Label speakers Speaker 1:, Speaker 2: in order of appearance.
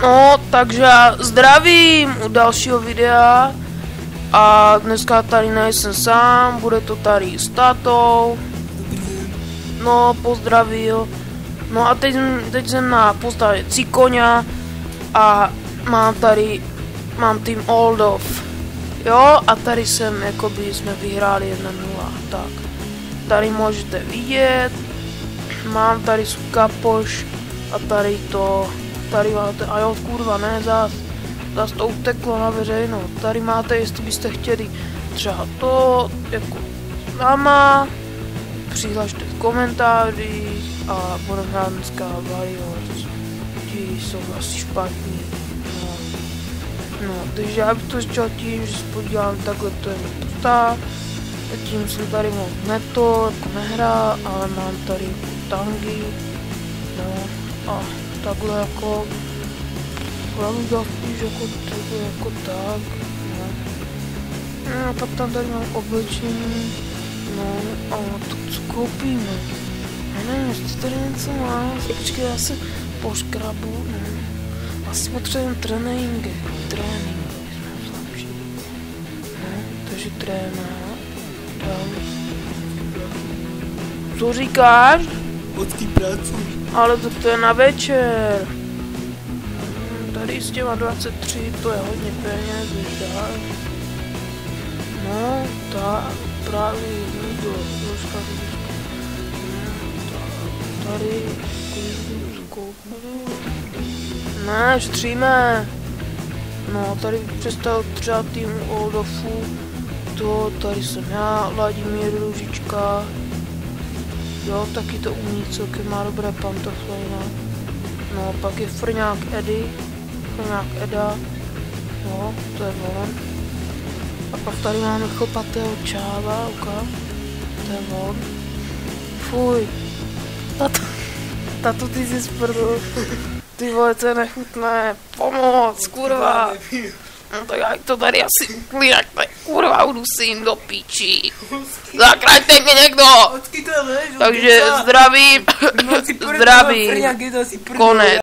Speaker 1: No, takže já zdravím u dalšího videa a dneska tady nejsem sám, bude to tady s tátou. No, pozdravil. No a teď jsem na postavě Cikoňa a mám tým Oldov. Jo, a tady jsme vyhráli 1-0, tak. Tady můžete vidět, mám tady Kapoš a tady máte, a jo kurva ne, zás to uteklo na veřejno. Tady máte, jestli byste chtěli třeba to, jako sama, přihlašte v komentářích a budeme hrát dneska Warriors, ti jsou asi špatní. No, takže já bych to začal tím, že se podívám, takhle to je postá. Zatím jsem tady moc jako nehrál, ale mám tady tangy. No a takhle jako spíš jako tak. No. A pak tam tady mám oblečení. No a to co koupíme? Já nevím, jestli tady něco má. Počkej, já se poškrabu. No. Asi potřebujeme tréninky jsme slabší. No, takže trénovat. Co říkáš?
Speaker 2: Mocky pracuj.
Speaker 1: Ale to je na večer. Tady s těma 23, to je hodně peněz, tak. No, tak, právě někdo, tady, ne, šetříme. No, tady přestal třeba tým Oldofu. Tady jsem já, Vladimír Růžička. Jo, taky to umí, celkem má dobré pantofle, no. No, pak je Frňák Eda. No, to je on. A pak tady máme chlpatého Čáva, to je on. Fuj. Tato, ty jsi sprdl. Ty vole, to je nechutné. Pomoc, kurva. No tak jak to tady asi uklínak, tak kurva udusím do píči. Zachraňte mě někdo. Takže zdravím, konec.